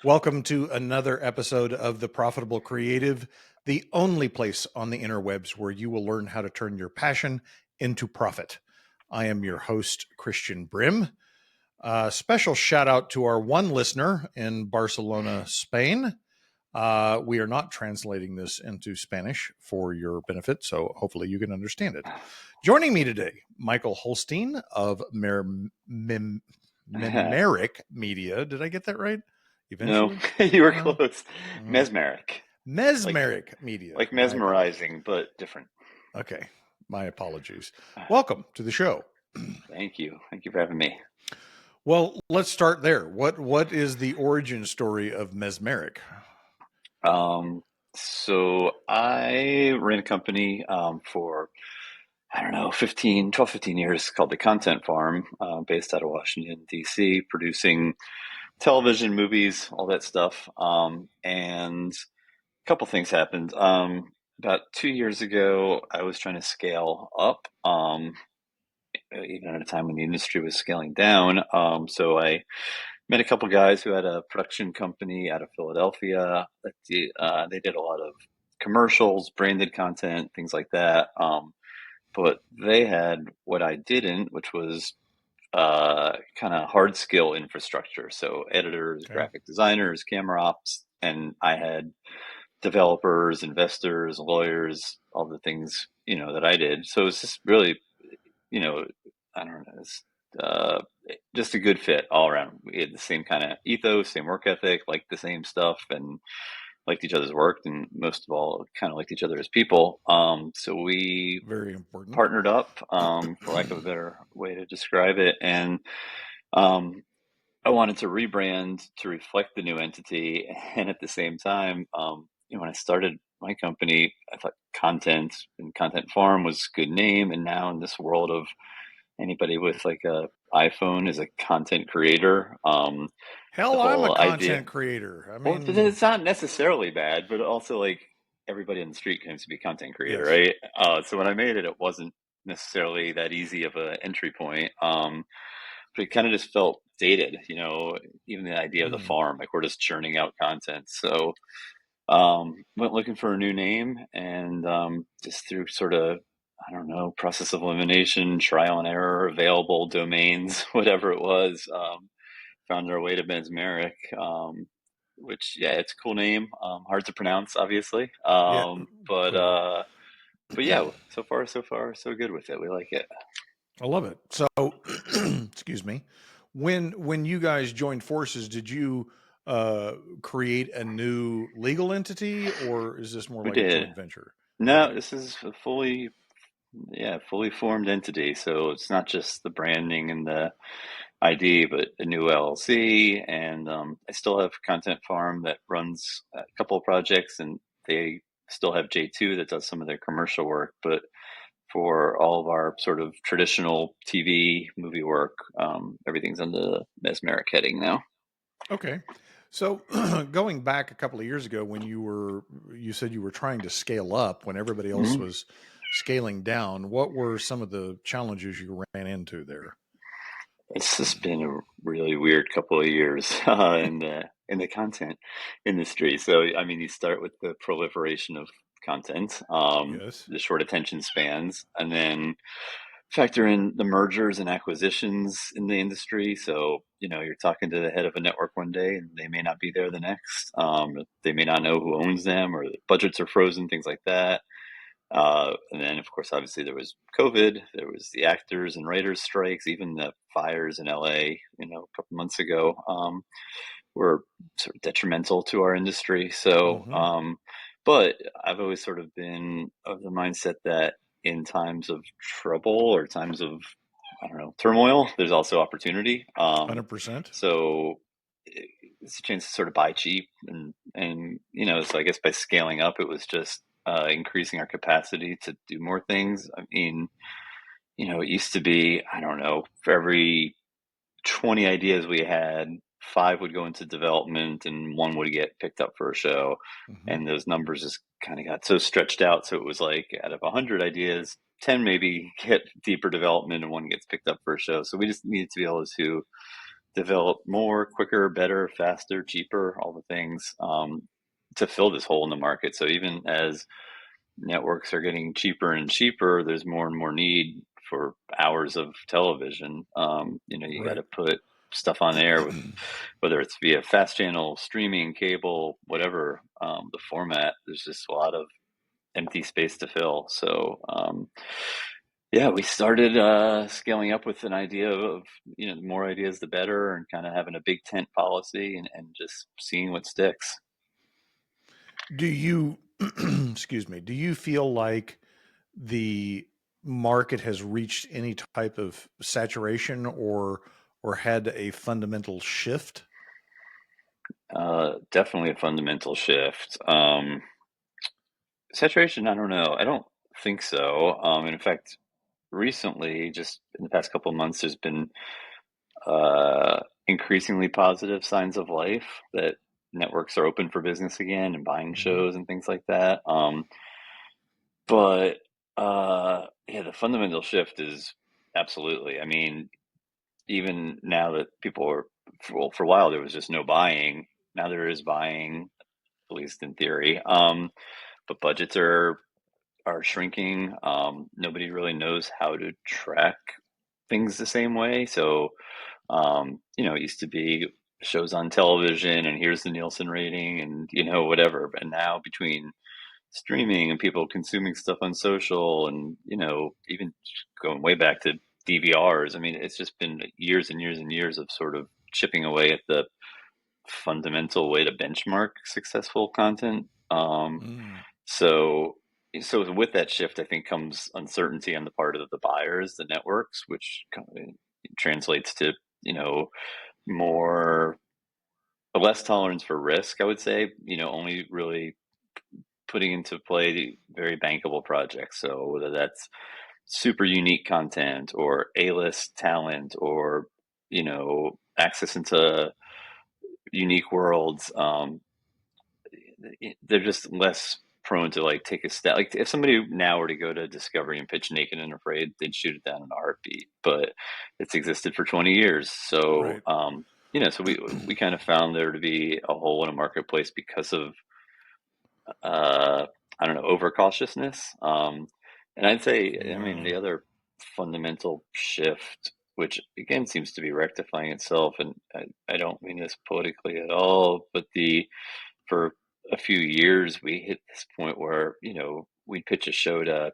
Welcome to another episode of The Profitable Creative, the only place on the interwebs where you will learn how to turn your passion into profit. I am your host, Christian Brim. Special shout out to our one listener in Barcelona, Spain. We are not translating this into Spanish for your benefit, so hopefully you can understand it. Joining me today, Michael Holstein of Mesmeric Media. Did I get that right? No, Eventually? you were No? close. Mm. Mesmeric, like Mesmeric Media. like My apologies. mesmerizing, but different. Okay. My apologies. Welcome to the show. Thank you. Thank you for having me. Well, let's start there. What is the origin story of Mesmeric? So I ran a company for, I don't know, 15 years called the Content Farm, based out of Washington, D.C., producing television, movies, all that stuff. And a couple things happened. About 2 years ago, I was trying to scale up. Even at a time when the industry was scaling down. So I met a couple guys who had a production company out of Philadelphia. They did a lot of commercials, branded content, things like that. But they had what I didn't, which was kind of hard skill infrastructure. So editors, Okay. graphic designers, camera ops, and I had developers, investors, lawyers, all the things, that I did. So it's just really, you know, I don't know, it's just a good fit all around. We had the same kind of ethos, same work ethic, liked the same stuff, and liked each other's work, and most of all, kind of liked each other as people. So we Very important. partnered up, for lack of a better way to describe it, and um, I wanted to rebrand to reflect the new entity, and at the same time, when I started my company, I thought content and content farm was a good name, and now in this world of anybody with like a iPhone is a content creator. The Hell, I'm a whole idea, content creator. I well, mean, it's not necessarily bad, but also like everybody on the street claims to be a content creator, yes. right? So when I made it, it wasn't necessarily that easy of an entry point. But it kind of just felt dated, even the idea of the Mm. farm, like we're just churning out content. So went looking for a new name, and just through sort of, I don't know, process of elimination, trial and error, available domains, whatever it was, found our way to Mesmeric, which, yeah, it's a cool name, hard to pronounce, obviously, Yeah, clearly. but yeah, so far, so good with it. We like it. I love it. So, excuse me. When you guys joined forces, did you create a new legal entity, or is this more We like a did. joint venture? No, Okay. this is a fully formed entity. So it's not just the branding and the ID, but a new LLC. And I still have Content Farm that runs a couple of projects, and they still have J2 that does some of their commercial work. But for all of our sort of traditional TV movie work, everything's under the Mesmeric heading now. Okay. So going back a couple of years ago when you said you were trying to scale up when everybody else Mhm. was scaling down, what were some of the challenges you ran into there? It's just been a really weird couple of years in the content industry. So, I mean, you start with the proliferation of content, Yes. the short attention spans, and then factor in the mergers and acquisitions in the industry. So, you're talking to the head of a network one day, and they may not be there the next. They may not know who owns them, or the budgets are frozen, things like that. And then, of course, obviously there was COVID, there was the actors and writers strikes, even the fires in LA, a couple months ago, were sort of detrimental to our industry. So, Hmm. but I've always sort of been of the mindset that in times of trouble or times of, I don't know, turmoil, there's also opportunity. 100%. So it's a chance to sort of buy cheap, and so I guess by scaling up, it was just increasing our capacity to do more things. I mean, it used to be, I don't know, for every 20 ideas we had, five would go into development and one would get picked up for a show. Hmm. And those numbers just kind of got so stretched out. So it was like out of 100 ideas, 10 maybe get deeper development and one gets picked up for a show. So we just needed to be able to develop more, quicker, better, faster, cheaper, all the things to fill this hole in the market. So even as networks are getting cheaper and cheaper, there's more and more need for hours of television. You got Right. to put stuff on air with whether it's via fast channel, streaming, cable, whatever the format. There's just a lot of empty space to fill. So yeah, we started scaling up with an idea of the more ideas the better, and kind of having a big tent policy and just seeing what sticks. Do you, excuse me, do you feel like the market has reached any type of saturation or had a fundamental shift? Definitely a fundamental shift. Saturation, I don't know. I don't think so. In fact, recently, just in the past couple of months, there's been increasingly positive signs of life that networks are open for business again and buying Mhm. shows and things like that. But yeah, the fundamental shift is absolutely. I mean, even now that people are, well, for a while there was just no buying. Now there is buying, at least in theory. But budgets are shrinking. Nobody really knows how to track things the same way. So, it used to be shows on television and here's the Nielsen rating and, whatever. But now between streaming and people consuming stuff on social and, even going way back to DVRs, I mean, it's just been years and years and years of sort of chipping away at the fundamental way to benchmark successful content. Mm. So, so with that shift, I think comes uncertainty on the part of the buyers, the networks, which kind of translates to more less tolerance for risk. I would say only really putting into play the very bankable projects. So whether that's super unique content or A-list talent or access into unique worlds, they're just less prone to like take a step. Like if somebody now were to go to Discovery and pitch Naked and Afraid, they'd shoot it down in a heartbeat. But it's existed for 20 years, so Right. so we kind of found there to be a hole in a marketplace because of I don't know, overcautiousness. And I'd say, I mean, Wow. the other fundamental shift, which again seems to be rectifying itself, and I don't mean this politically at all, but for a few years we hit this point where we'd pitch a show to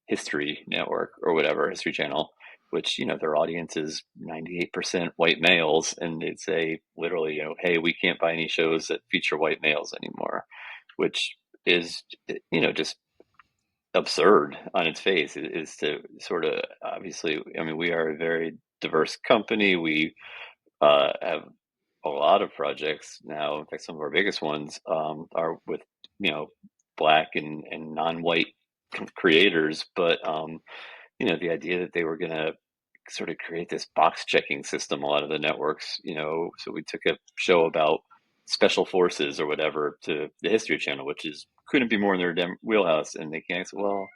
History Network or whatever, History Channel, which their audience is 98% white males, and they'd say literally, hey, we can't buy any shows that feature white males anymore, which is just absurd on its face. It is to sort of, obviously, I mean, we are a very diverse company. We have a lot of projects now. In fact, some of our biggest ones are with you know black and non-white creators. But the idea that they were going to sort of create this box checking system, a lot of the networks, so we took a show about special forces or whatever to the History Channel, which is couldn't be more in their wheelhouse, and they can't say, well,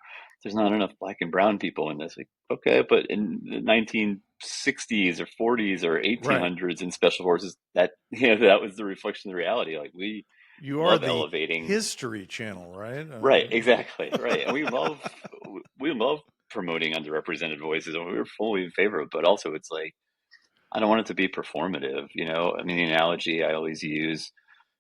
there's not enough black and brown people in this. Like, okay, but in the 1960s or 40s or Right. 1800s in special forces, that that was the reflection of the reality. Like we You are love the elevating. History Channel, right? Right, exactly, right, and we love promoting underrepresented voices, and we were fully in favor of it. But also, it's like I don't want it to be performative. I mean, the analogy I always use,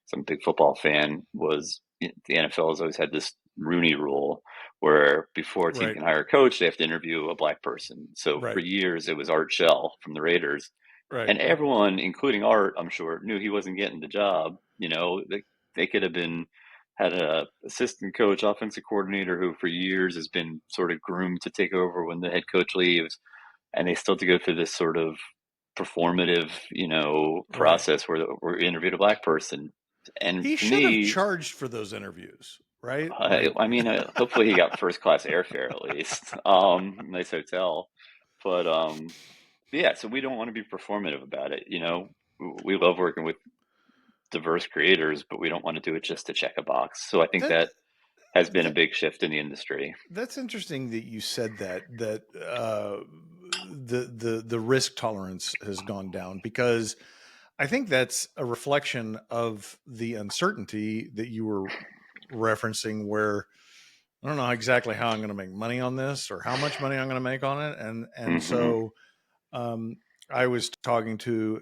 some big football fan, was the NFL has always had this Rooney Rule, where before a team Right. can hire a coach, they have to interview a black person. So for Right. years, it was Art Shell from the Raiders, Right. and everyone, including Art, I'm sure, knew he wasn't getting the job. They could have been had a assistant coach, offensive coordinator who for years has been sort of groomed to take over when the head coach leaves, and they still have to go through this sort of performative, Right. process where we interviewed a black person. And He to should have me, charged for those interviews, right? I, Like, I mean, hopefully he got first class airfare at least, nice hotel, but yeah. So we don't want to be performative about it. We love working with diverse creators, but we don't want to do it just to check a box. So I think that that has been a that big shift in the industry. that's interesting that you said that the risk tolerance has gone down, because I think that's a reflection of the uncertainty that you were referencing, where I don't know exactly how I'm going to make money on this or how much money I'm going to make on it. And Hmm. so um, I was talking to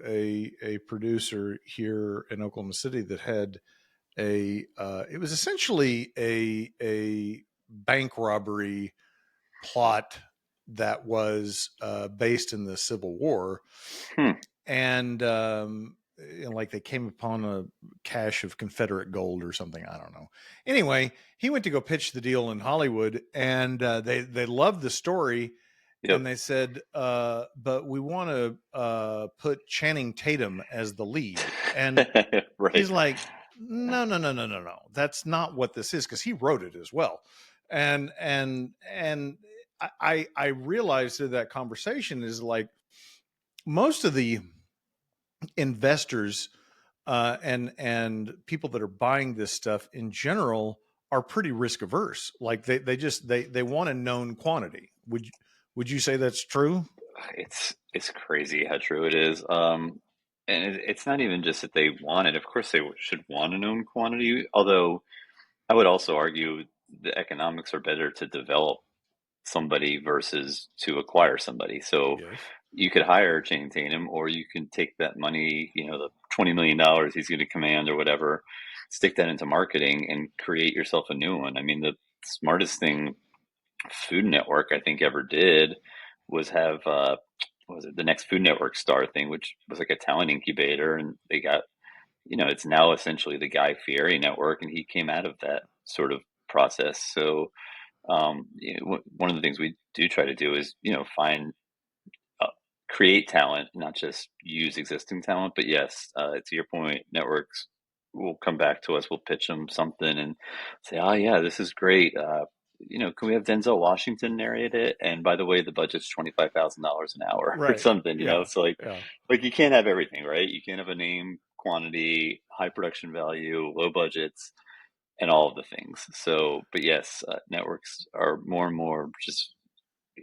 a producer here in Oklahoma City that had it was essentially a bank robbery plot that was based in the Civil War, Hmm. and like they came upon a cache of Confederate gold or something. I don't know. Anyway, he went to go pitch the deal in Hollywood, and they loved the story, Yep. and they said, "But we want to put Channing Tatum as the lead." And Right. he's like, "No, no, no, no, no, no. That's not what this is," because he wrote it as well. And I realized that that conversation is like, most of the investors and people that are buying this stuff in general are pretty risk averse. Like they want a known quantity. Would you say that's true? It's crazy how true it is. And it's not even just that they want it. Of course, they should want a known quantity. Although I would also argue the economics are better to develop somebody versus to acquire somebody. So Yes. you could hire Channing Tatum, or you can take that money, the $20 million he's going to command or whatever, stick that into marketing and create yourself a new one. I mean, the smartest thing Food Network I think ever did was have what was it, the next Food Network star thing, which was like a talent incubator, and they got, it's now essentially the Guy Fieri network, and he came out of that sort of process. So one of the things we do try to do is, find uh, create talent, not just use existing talent. But yes, to your point, networks will come back to us. We'll pitch them something and say, "Oh yeah, this is great. Can we have Denzel Washington narrate it? And by the way, the budget's $25,000 an hour or Right. something." Yeah. So Yeah. like you can't have everything, right? You can't have a name, quantity, high production value, low budgets, and all of the things. So, but yes, networks are more and more just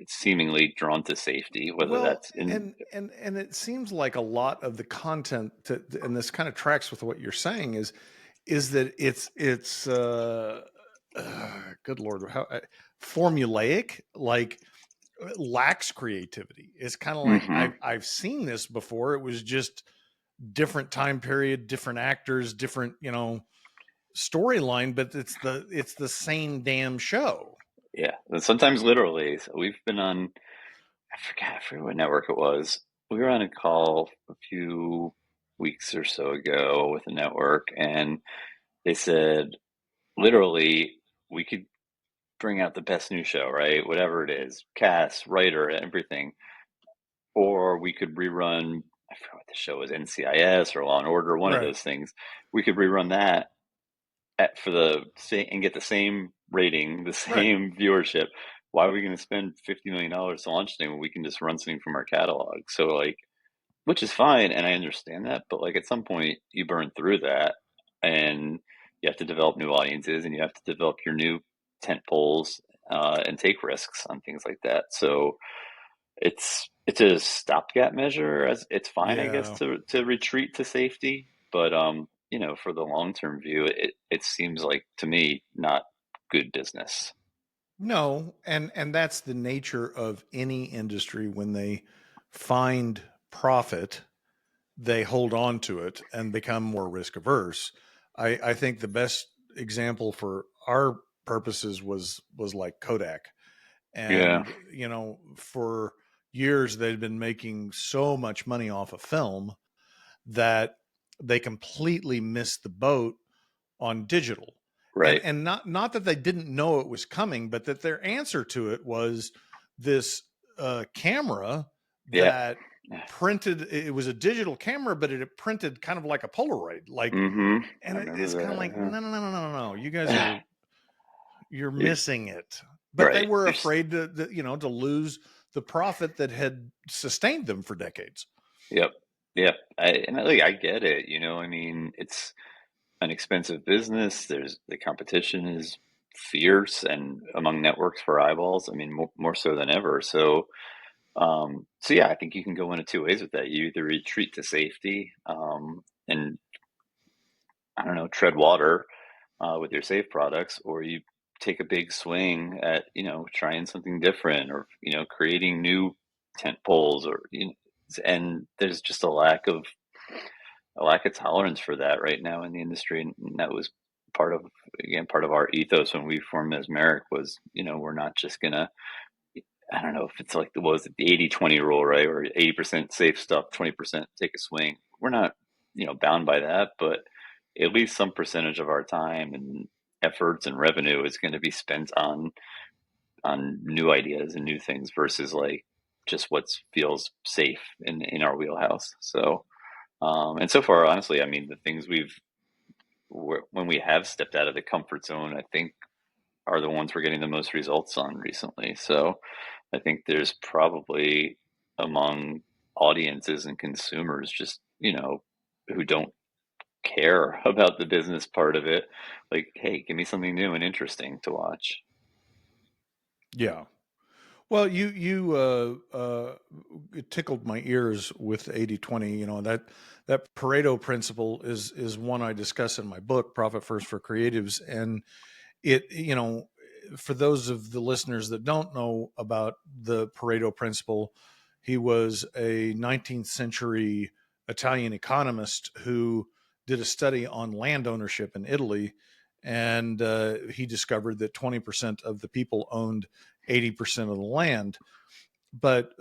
seemingly drawn to safety, whether Well, that's in. and it seems like a lot of the content and this kind of tracks with what you're saying, is that good Lord, how formulaic, like lacks creativity. It's kind of like Hmm. I've seen this before. It was just different time period, different actors, different, storyline, but it's the same damn show. Yeah, and sometimes literally. So we've been on. I forget what network it was. We were on a call a few weeks or so ago with a network, and they said literally we could bring out the best new show, right? Whatever it is, cast, writer, everything. Or we could rerun, I forgot what the show was, NCIS or Law and Order, one of Right. those things. We could rerun that for the same and get the same rating, the Right. same viewership. Why are we going to spend $50 million to launch thing when we can just run something from our catalog? So like, which is fine, and I understand that, but like at some point you burn through that, and you have to develop new audiences, and you have to develop your new tent poles, and take risks on things like that. So it's a stopgap measure. As it's fine, I guess, Yeah. to retreat to safety, but for the long term view, it seems like to me not good business. No, and that's the nature of any industry. When they find profit, they hold on to it and become more risk averse. I think the best example for our purposes was like Kodak. Yeah, And for years they'd been making so much money off of film that they completely missed the boat on digital. and right. and not that they didn't know it was coming, but that their answer to it was this camera Yeah. that printed. It was a digital camera, but it printed kind of like a Polaroid, like. Mm-hmm. I And remember it's kind of like, that. no, no, no, no, no, no, you guys Yeah. you're You're, missing it. But they right. were afraid to lose the profit that had sustained them for decades. Yep. Yep. I get it. I mean, it's an expensive business. There's the competition is fierce, and among networks for eyeballs, I mean, more so than ever. So So yeah, I think you can go one of two ways with that. You either retreat to safety, and I don't know, tread water with your safe products, or you take a big swing at, trying something different, or, creating new tent poles, or, and there's just a lack of tolerance for that right now in the industry. And that was part of, again, part of our ethos when we formed Mesmeric was, we're not just gonna, I don't know if it's like what was it, the 80-20 rule, right? Or 80% safe stuff, 20% take a swing. We're not, bound by that, but at least some percentage of our time and efforts and revenue is going to be spent on new ideas and new things versus like just what feels safe in our wheelhouse. So, and so far, honestly, I mean, the things when we have stepped out of the comfort zone, I think are the ones we're getting the most results on recently. So I think there's probably among audiences and consumers just, who don't care about the business part of it. Like, hey, give me something new and interesting to watch. Yeah. Well, you it tickled my ears with 80-20. That Pareto principle is one I discuss in my book, Profit First for Creatives. And it, for those of the listeners that don't know about the Pareto principle, he was a 19th century Italian economist who did a study on land ownership in Italy, and he discovered that 20% of the people owned 80% of the land. But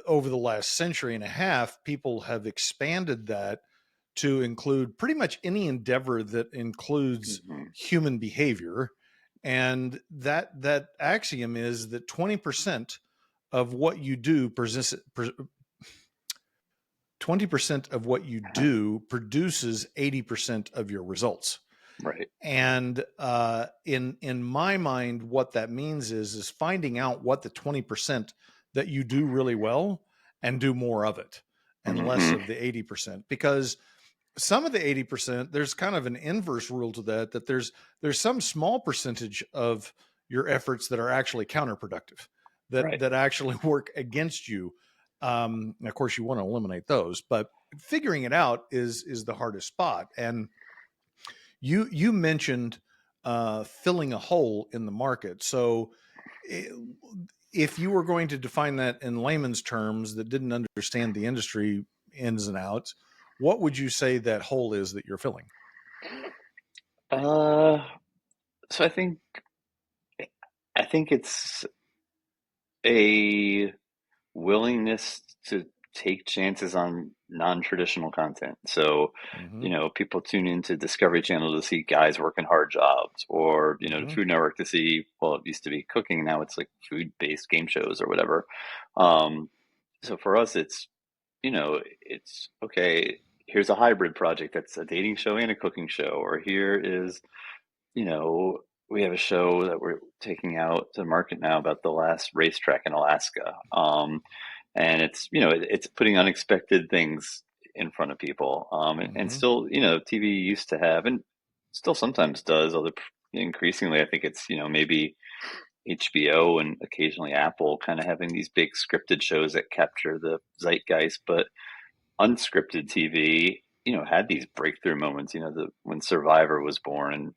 over the last century and a half, people have expanded that to include pretty much any endeavor that includes Hmm. human behavior. And that axiom is that 20% of what you do 20% of what you do produces 80% of your results. Right. And in my mind, what that means is finding out what the 20% that you do really well and do more of it and less Hmm. of the 80%. Because some of the 80%, there's kind of an inverse rule to that there's some small percentage of your efforts that are actually counterproductive, that Right. that actually work against you. And of course, you want to eliminate those, but figuring it out is the hardest spot. And you mentioned filling a hole in the market. So if you were going to define that in layman's terms that didn't understand the industry ins and outs, what would you say that hole is that you're filling? Uh, so I think it's a willingness to take chances on non-traditional content. So, Mm-hmm. people tune into Discovery Channel to see guys working hard jobs, or, the Mm-hmm. Food Network to see, well, it used to be cooking, now it's like food-based game shows or whatever. Um, so for us, it's okay, here's a hybrid project that's a dating show and a cooking show, or here is, you know, we have a show that we're taking out to market now about the last racetrack in Alaska. And it's putting unexpected things in front of people. And Mm-hmm. still, TV used to have, and still sometimes does, although increasingly, I think it's, maybe HBO and occasionally Apple kind of having these big scripted shows that capture the zeitgeist, but unscripted TV, had these breakthrough moments, when Survivor was born. And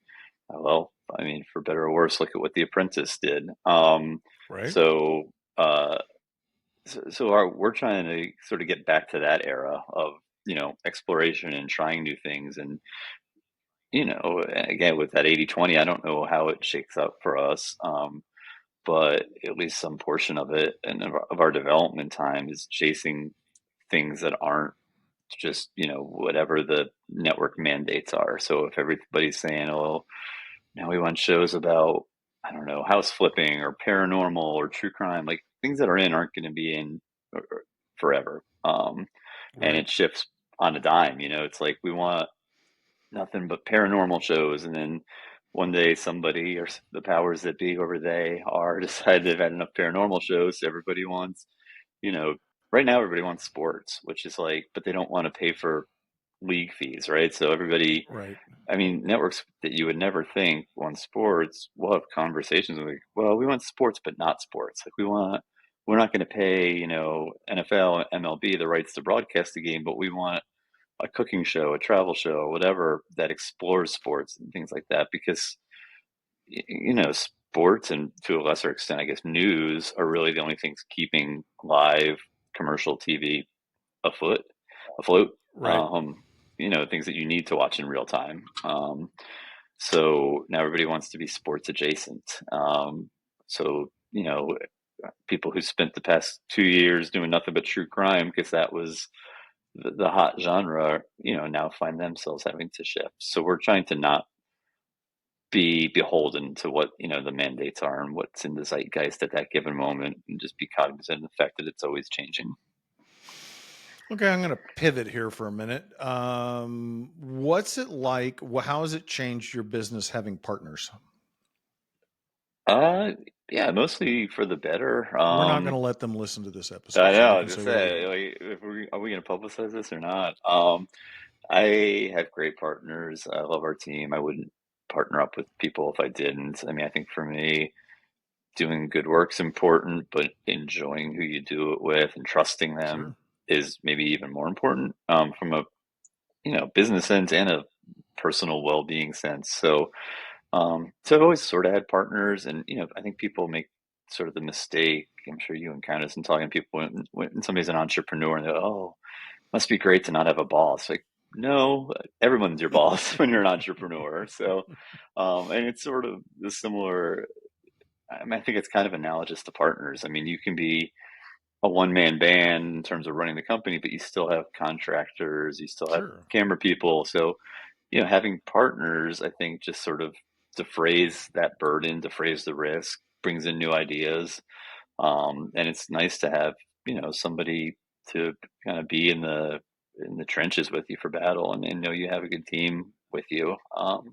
well, I mean, for better or worse, look at what The Apprentice did. Right. So, uh, we're trying to sort of get back to that era of, exploration and trying new things. And, again, with that 80-20, I don't know how it shakes up for us. But at least some portion of it and of our development time is chasing things that aren't just, whatever the network mandates are. So if everybody's saying, oh, now we want shows about, I don't know, house flipping or paranormal or true crime, like things that are in aren't going to be in forever. And Right. it shifts on a dime. It's like we want nothing but paranormal shows, and then one day somebody or the powers that be, whoever they are, decide they've had enough paranormal shows. So everybody wants, you know, right now everybody wants sports, which is like, but they don't want to pay for league fees, right? So everybody, Right. I mean, networks that you would never think want sports will have conversations like, well, we want sports, but not sports. Like we want we're not going to pay, NFL, MLB the rights to broadcast the game, but we want a cooking show, a travel show, whatever that explores sports and things like that, because sports and to a lesser extent, I guess, news are really the only things keeping live commercial TV afoot, afloat. Right. Um, things that you need to watch in real time. So now everybody wants to be sports adjacent. So people who spent the past 2 years doing nothing but true crime because that was the hot genre, now find themselves having to shift. So we're trying to not be beholden to what the mandates are and what's in the zeitgeist at that given moment, and just be cognizant of the fact that it's always changing. Okay, I'm going to pivot here for a minute. What's it like? How has it changed your business having partners? Uh, yeah, mostly for the better. We're not going to let them listen to this I episode, so know. you I can was say just whatever you say, want. like, if are we going to publicize this or not? I have great partners. I love our team. I wouldn't partner up with people if I didn't. I mean, I think for me, doing good work's important, but enjoying who you do it with and trusting them Sure. is maybe even more important, from a business sense and a personal well-being sense. So I've always sort of had partners, and I think people make sort of the mistake. I'm sure you encounter this in talking to people when somebody's an entrepreneur and they're, oh, must be great to not have a boss. Like, no, everyone's your boss when you're an entrepreneur. And it's sort of the similar. I mean, I think it's kind of analogous to partners. I mean, you can be a one-man band in terms of running the company, but you still have contractors, you still have Sure. camera people. So, having partners, I think, just sort of defrays that burden, defrays the risk, brings in new ideas. And it's nice to have, somebody to kind of be in the trenches with you for battle, and know you have a good team with you. So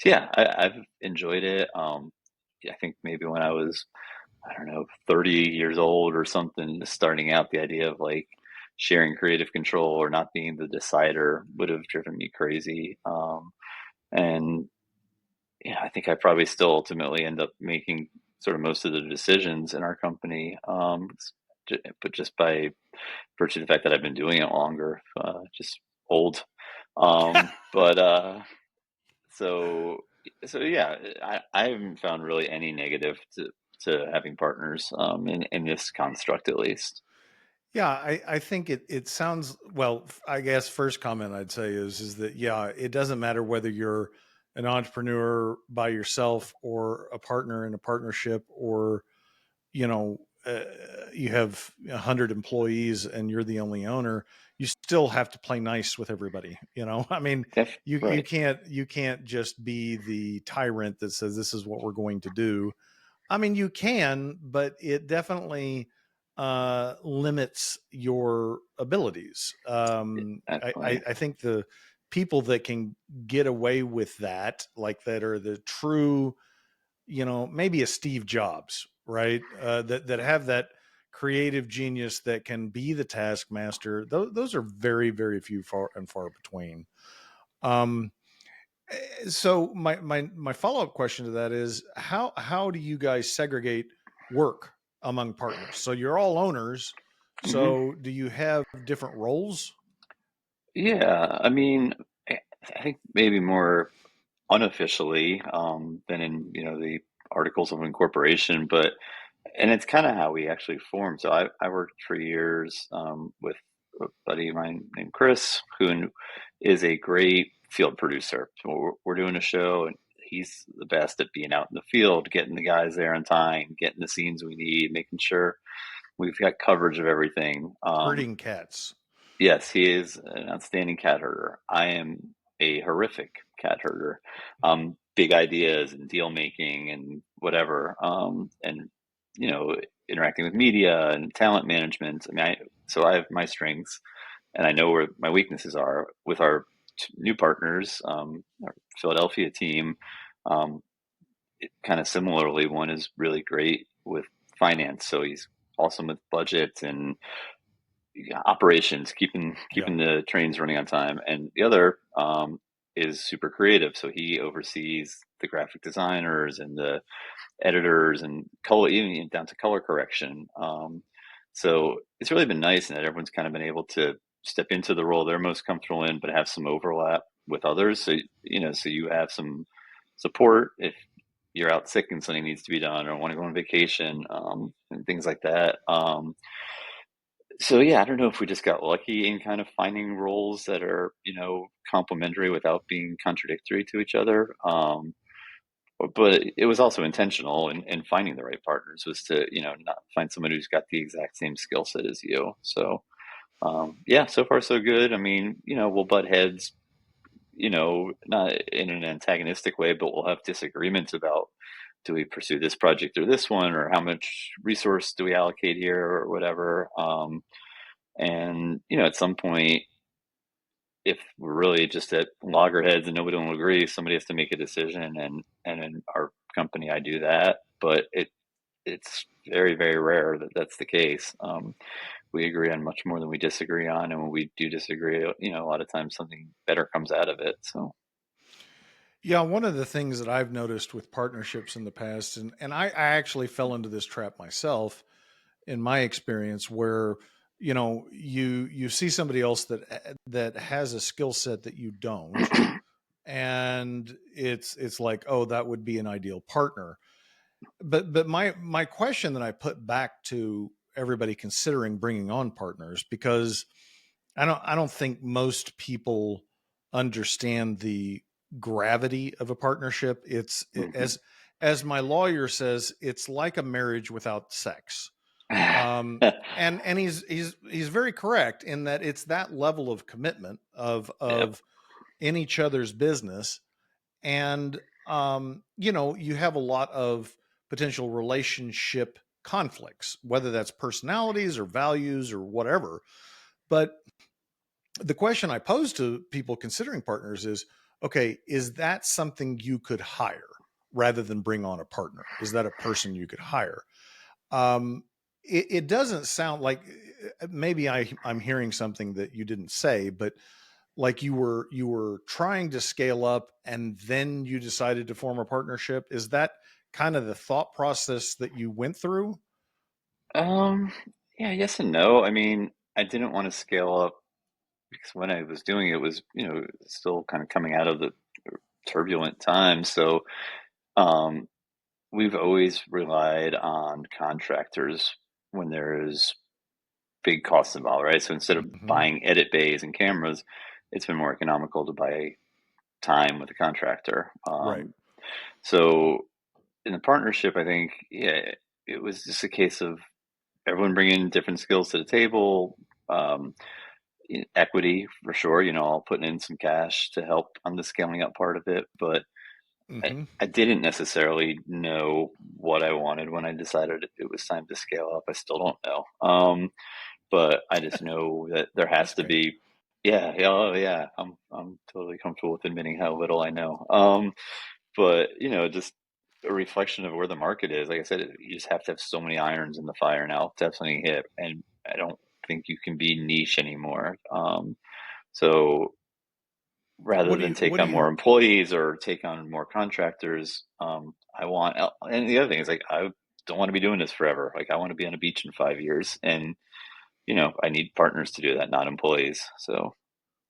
yeah, I've enjoyed it. I think maybe when I was, I don't know, 30 years old or something, just starting out, the idea of like sharing creative control or not being the decider would have driven me crazy. And I think I probably still ultimately end up making sort of most of the decisions in our company. But just by virtue of the fact that I've been doing it longer, just old. But so so yeah, I haven't found really any negative to having partners, in this construct at least. Yeah, I think it sounds well. I guess first comment I'd say is that yeah, it doesn't matter whether you're an entrepreneur by yourself or a partner in a partnership, or you know uh, you have 100 employees and you're the only owner. You still have to play nice with everybody. I mean, you Right. can't just be the tyrant that says this is what we're going to do. I mean, you can, but it definitely limits your abilities. Definitely. I think the people that can get away with that, like that, are the true, maybe a Steve Jobs, right? That have that creative genius that can be the taskmaster. Those are very, very few, far and far between. Um, so my follow up question to that is how do you guys segregate work among partners? So you're all owners. Hmm. So do you have different roles? Yeah, I mean, I I think maybe more unofficially, than in the articles of incorporation, but and it's kind of how we actually formed. So I worked for years, with a buddy of mine named Chris, who is a great field producer. So we're doing a show, and he's the best at being out in the field, getting the guys there on time, getting the scenes we need, making sure we've got coverage of everything. Herding cats. Yes, he is an outstanding cat herder. I am a horrific cat herder. Big ideas and deal making and whatever, and you know, interacting with media and talent management. I mean, so I have my strengths, and I know where my weaknesses are. With our new partners, our Philadelphia team, um, kind of similarly, one is really great with finance, so he's awesome with budget and operations, Yeah. keeping the trains running on time, and the other, is super creative. So he oversees the graphic designers and the editors and color, even down to color correction. So it's really been nice in that everyone's kind of been able to step into the role they're most comfortable in, but have some overlap with others. So, so you have some support if you're out sick and something needs to be done or want to go on vacation, and things like that. So yeah, I don't know if we just got lucky in kind of finding roles that are, complementary without being contradictory to each other. But it was also intentional in finding the right partners was to, not find someone who's got the exact same skill set as you. So yeah, so far so good. I mean, we'll butt heads, not in an antagonistic way, but we'll have disagreements about, do we pursue this project or this one, or how much resource do we allocate here or whatever. And at some point, if we're really just at loggerheads and nobody will agree, somebody has to make a decision. And in our company, I do that, but it's very, very rare that that's the case. We agree on much more than we disagree on, and when we do disagree, a lot of times something better comes out of it. So, Yeah, one of the things that I've noticed with partnerships in the past, and I actually fell into this trap myself in my experience, where you see somebody else that has a skill set that you don't, and it's like, oh, that would be an ideal partner. But my question that I put back to everybody considering bringing on partners, because I don't think most people understand the gravity of a partnership. mhm. As my lawyer says, it's like a marriage without sex. And he's very correct in that it's that level of commitment Yep. of in each other's business. And you have a lot of potential relationship conflicts, whether that's personalities or values or whatever. But the question I pose to people considering partners is, okay, is that something you could hire rather than bring on a partner? Is that a person you could hire? It doesn't sound like, maybe I'm hearing something that you didn't say, but like you were trying to scale up and then you decided to form a partnership. Is that kind of the thought process that you went through? Um, yeah, yes and no. I mean, I didn't want to scale up because when I was doing it was, still kind of coming out of the turbulent times. So, um, we've always relied on contractors when there is big costs involved, right? So instead of Hmm. buying edit bays and cameras, it's been more economical to buy time with a contractor. Right. So in the partnership, I think, yeah, it was just a case of everyone bringing different skills to the table. Um, Equity for sure, all putting in some cash to help on the scaling up part of it. But I, Hmm. I didn't necessarily know what I wanted when I decided it was time to scale up. I still don't know. But I just know that there has That's to okay. be, yeah, yeah, oh yeah, I'm totally comfortable with admitting how little I know. But just a reflection of where the market is. Like I said, you just have to have so many irons in the fire now to have something hit, and I don't think you can be niche anymore. So rather than take What do on more you employees or take on more contractors, I want. And the other thing is, like, I don't want to be doing this forever. Like, I want to be on a beach in 5 years, and I need partners to do that, not employees. So,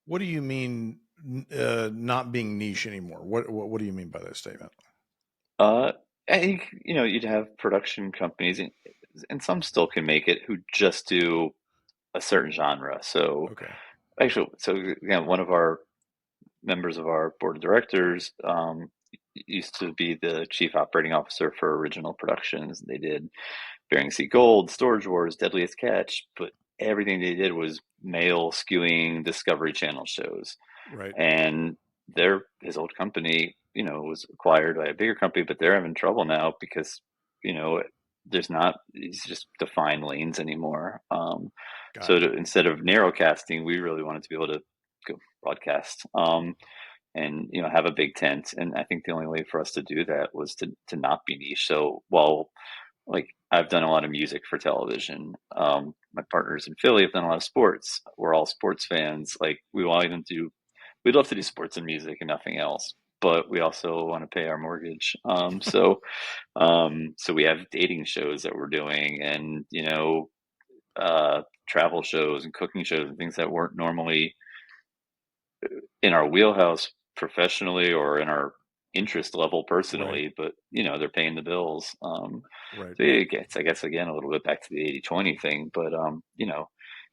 what do you mean, not being niche anymore? What do you mean by that statement? uh, I think, you'd have production companies, and some still can make it, who just do a certain genre. So, Okay. actually, so again, one of our members of our board of directors used to be the chief operating officer for Original Productions. They did Bering Sea Gold, Storage Wars, Deadliest Catch, but everything they did was male skewing Discovery Channel shows. Right. And his old company, was acquired by a bigger company, but they're having trouble now because, you know, there's not these just defined lanes anymore. Got So it. instead of narrow casting, we really wanted to be able to go broadcast. And have a big tent. And I think the only way for us to do that was to not be niche. So while, like, I've done a lot of music for television, my partners in Philly have done a lot of sports. We're all sports fans. Like, we'd love to do sports and music and nothing else. But we also want to pay our mortgage. So we have dating shows that we're doing, and travel shows and cooking shows and things that weren't normally in our wheelhouse professionally or in our interest level Right. personally, but they're paying the bills. Right. So it gets, I guess, again, a little bit back to the 80/20 thing, but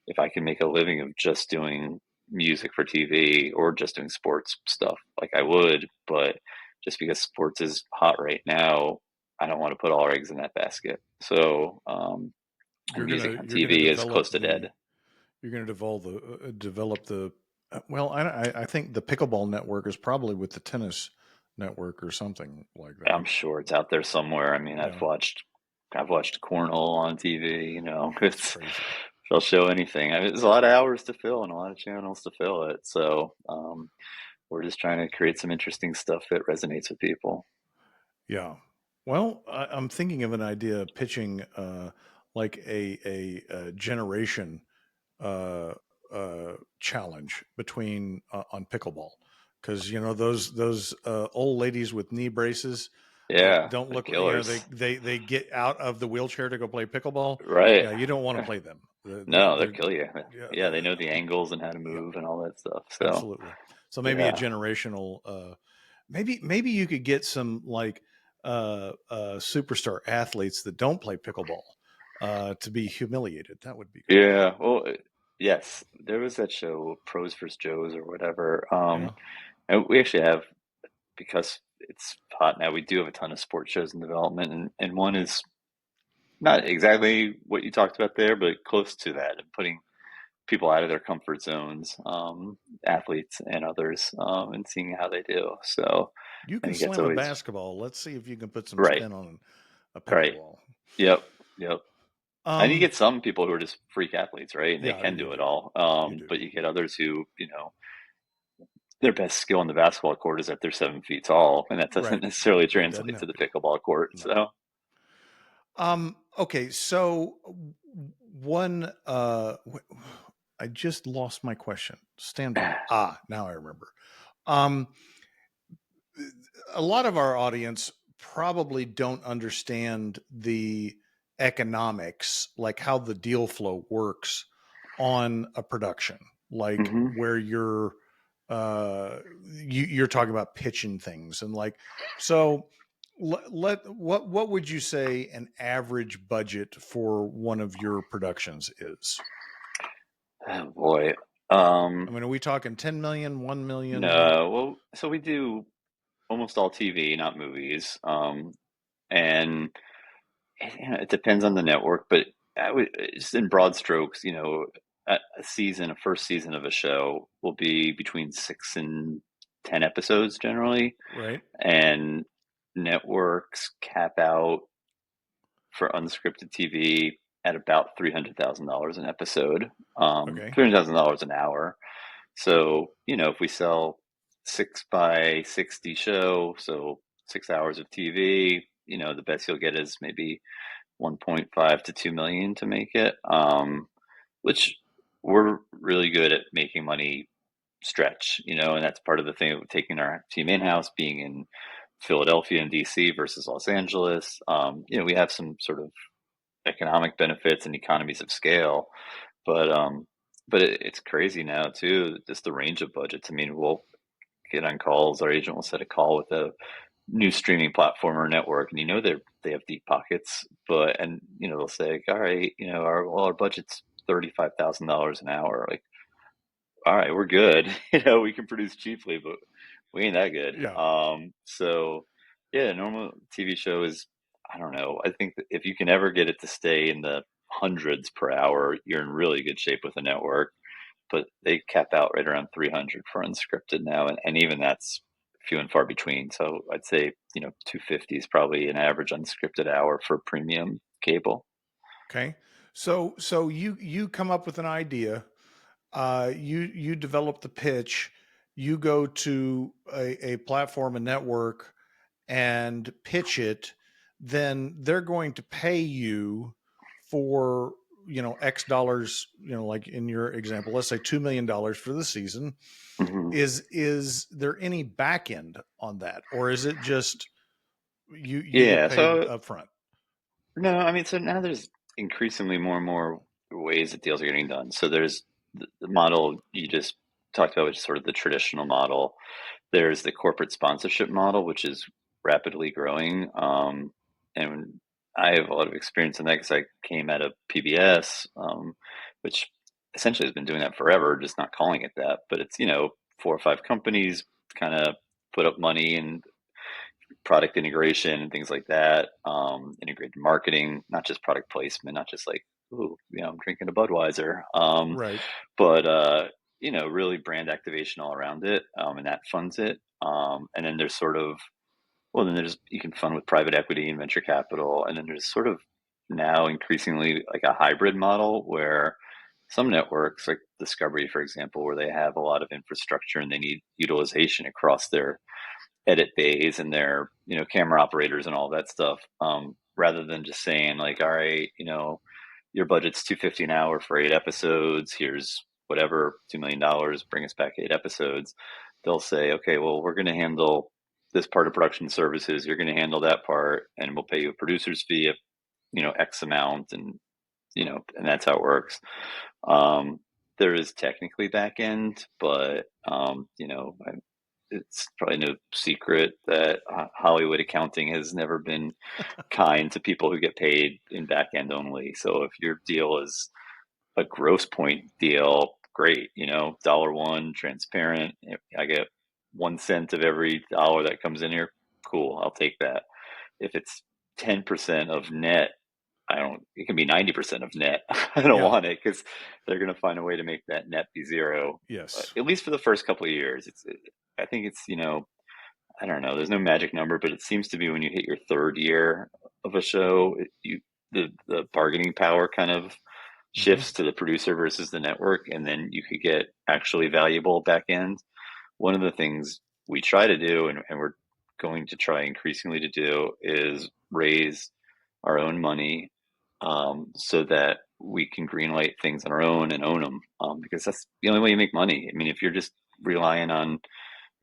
if I can make a living of just doing music for TV or just doing sports stuff, like I would, but just because sports is hot right now, I don't want to put all our eggs in that basket. So, and music on You're gonna TV is develop close to dead. you're gonna develop the well, I think the pickleball network is probably with the tennis network or something like I'm that. sure it's out there somewhere. I mean, Yeah, I've watched cornhole on TV. that's It's crazy. they'll show anything. I mean, there's a lot of hours to fill and a lot of channels to fill it. So we're just trying to create some interesting stuff that resonates with people. Yeah. Well, I'm thinking of an idea pitching like a generation uh, challenge between on pickleball because those old ladies with knee braces that Yeah, don't they're look killers, they get out of the wheelchair to go play pickleball. right? Yeah, you don't want to play them. No, they'll They're kill you. yeah, Yeah, they know the angles and how to yeah, move and all that stuff. So absolutely. So maybe a yeah, generational maybe you could get some like superstar athletes that don't play pickleball to be humiliated. That would be good. yeah. Well, yes, there was that show, Pros vs. Joes or whatever. Yeah. And we actually have, because it's hot now, we do have a ton of sports shows in development, and one is not exactly what you talked about there, but close to that, and putting people out of their comfort zones, athletes and others, and seeing how they do. So You I can think that's slam a always basketball. Let's see if you can put some right, spin on a right. pickleball. Yep, yep. And you Um, get some people who are just freak athletes, right? And they yeah, can you do it do. all. You do. But you get others who, their best skill on the basketball court is that they're 7 feet tall, and that doesn't Right. necessarily It doesn't translate to have the to. pickleball court. No. So Okay, so one I just lost my question. Stand by. Now I remember. Um a lot of our audience probably don't understand the economics, like how the deal flow works on a production, like mhm. where you're talking about pitching things and like so what would you say an average budget for one of your productions is? Oh boy. I mean, are we talking 10 million, 1 million? No, well, so we do almost all TV, not movies. And it depends on the network, but I would, just in broad strokes, a first season of a show will be between 6 and 10 episodes generally, Right. and networks cap out for unscripted TV at about $300,000 an episode, Okay. $300,000 an hour. So, if we sell 6 by 60 show, so 6 hours of TV, the best you'll get is maybe 1.5 to 2 million to make it, which we're really good at making money stretch, and that's part of the thing of taking our team in-house, being in Philadelphia and DC versus Los Angeles. We have some sort of economic benefits and economies of scale, but it's crazy now too, just the range of budgets. I mean, we'll get on calls, our agent will set a call with a new streaming platform or network, and they have deep pockets, and they'll say, all right, our budget's $35,000 an hour. Like, all right, we're good. We can produce cheaply, but we ain't that good. Yeah. So yeah, a normal TV show is, I don't know. I think that if you can ever get it to stay in the hundreds per hour, you're in really good shape with a network. But they cap out right around 300 for unscripted now, and even that's few and far between. So I'd say 250 is probably an average unscripted hour for premium cable. Okay. So you come up with an idea, you develop the pitch, you go to a platform, a network, and pitch it, then they're going to pay you for X dollars, like in your example, let's say $2 million for the season. Hmm. Is there any back end on that, or is it just you get Yeah. paid So up front? no, I mean, so now there's increasingly more and more. ways that deals are getting done. So there's the model you just talked about, which is sort of the traditional model. There's the corporate sponsorship model, which is rapidly growing. And I have a lot of experience in that because I came out of PBS, which essentially has been doing that forever, just not calling it that. But it's, 4 or 5 companies kind of put up money and product integration and things like that, integrated marketing, not just product placement, not just like, ooh, I'm drinking a Budweiser, Right. but really brand activation all around it, and that funds it. And then there's sort of, well, then there's you can fund with private equity and venture capital, and then there's sort of now increasingly like a hybrid model where some networks, like Discovery, for example, where they have a lot of infrastructure and they need utilization across their edit bays and their camera operators and all that stuff, rather than just saying like, all right, your budget's 250 an hour for 8 episodes, here's whatever, $2 million, bring us back 8 episodes. They'll say, okay, well, we're going to handle this part of production services, you're going to handle that part, and we'll pay you a producer's fee of X amount, and that's how it works. There is technically back end, but it's probably no secret that Hollywood accounting has never been kind to people who get paid in back end only. So if your deal is a gross point deal, great, dollar one, transparent. If I get 1 cent of every dollar that comes in here, cool, I'll take that. If it's 10% of net, it can be 90% of net. I don't Yeah. want it because they're going to find a way to make that net be zero, Yes. at least for the first couple of years. I think it's, I don't know, there's no magic number, but it seems to be when you hit your third year of a show, the bargaining power kind of Hmm. shifts to the producer versus the network, and then you could get actually valuable back end. One of the things we try to do, and we're going to try increasingly to do, is raise our own money, so that we can greenlight things on our own and own them, because that's the only way you make money. I mean, if you're just relying on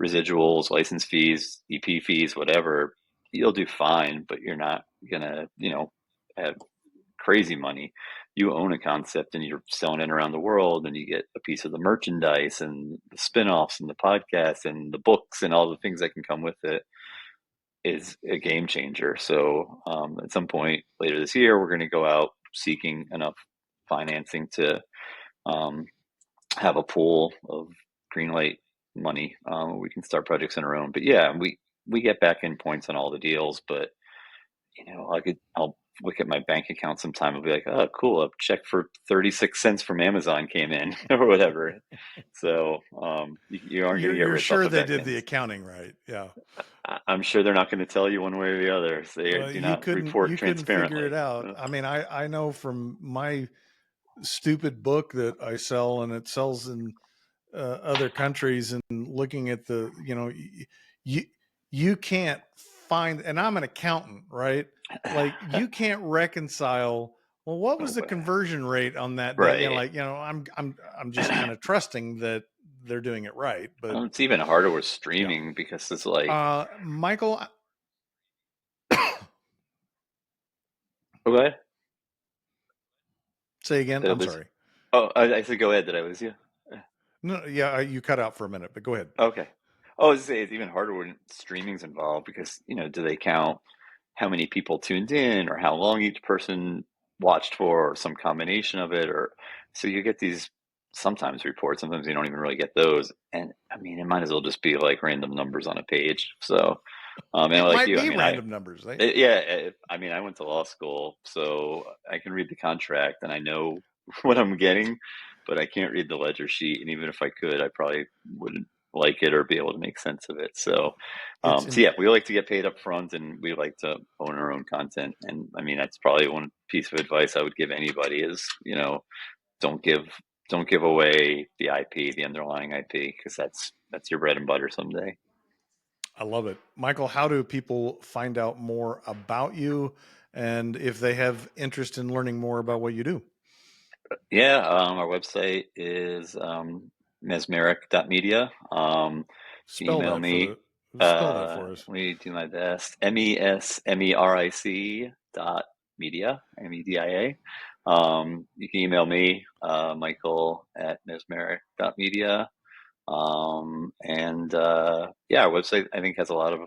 residuals, license fees, EP fees, whatever, you'll do fine, but you're not gonna, have crazy money. You own a concept and you're selling it around the world, and you get a piece of the merchandise and the spin-offs and the podcasts and the books and all the things that can come with it, is a game changer. So at some point later this year, we're going to go out seeking enough financing to um, have a pool of greenlight money. We can start projects on our own. But yeah, we get back in points on all the deals. But I'll look at my bank account sometime and be like, oh, cool, a check for 36 cents from Amazon came in or whatever. So you aren't going to get You're rich off sure of they back did the ends. accounting right? Yeah. I'm sure they're not going to tell you one way or the other. So they Well, do not report you couldn't figure it transparently. out. I mean, I know from my stupid book that I sell, and it sells in other countries, and looking at the, you you can't find, and I'm an accountant, right? Like, you can't reconcile, well, what was Oh, the conversion rate on that day? right. I'm just kind of trusting that they're doing it right. But It's even harder with yeah. streaming because it's like, Michael, okay, say again. did I I'm lose? sorry. Oh, I said go ahead. Did I lose you? No, yeah, you cut out for a minute, but go ahead. Okay. Oh, I was gonna say it's even harder when streaming's involved because, do they count how many people tuned in or how long each person watched for or some combination of it, or so you get these sometimes reports, sometimes you don't even really get those. And I mean, it might as well just be like random numbers on a page. So, and It like might you, I be mean, random numbers. yeah, I mean, I went to law school, so I can read the contract and I know what I'm getting, but I can't read the ledger sheet. And even if I could, I probably wouldn't like it or be able to make sense of it. Yeah, So, it's so in, yeah, we like to get paid up front, and we like to own our own content. And I mean, that's probably one piece of advice I would give anybody is, don't give don't give away the IP, the underlying IP, because that's your bread and butter someday. I love it. Michael, how do people find out more about you, and if they have interest in learning more about what you do? Yeah, our website is mesmeric.media. You can Spell email that for me. the spell that for us. Let me do my best. MESMERIC dot media, MEDIA. You can email me, Michael at Mesmeric.media. Yeah, our website I think has a lot of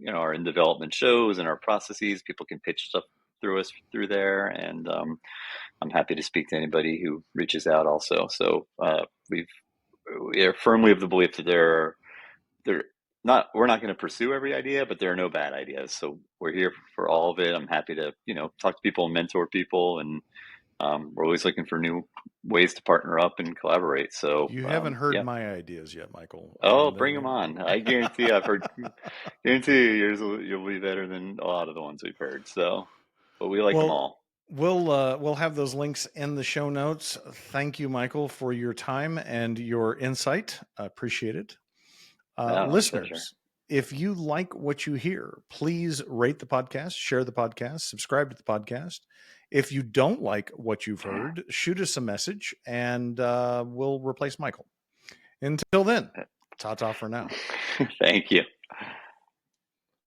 our in development shows and our processes. People can pitch stuff through us through there, and I'm happy to speak to anybody who reaches out also. So we are firmly of the belief that we're not going to pursue every idea, but there are no bad ideas. So we're here for all of it. I'm happy to talk to people and mentor people, and we're always looking for new ways to partner up and collaborate. So You haven't heard yeah. my ideas yet, Michael. Oh, bring them on. I guarantee guarantee you yours you'll be better than a lot of the ones we've heard. So, but we like them Well, all. we'll have those links in the show notes. Thank you, Michael, for your time and your insight. I appreciate it. Oh, my pleasure. Listeners, if you like what you hear, please rate the podcast, share the podcast, subscribe to the podcast. If you don't like what you've heard, shoot us a message and we'll replace Michael. Until then, ta-ta for now. Thank you.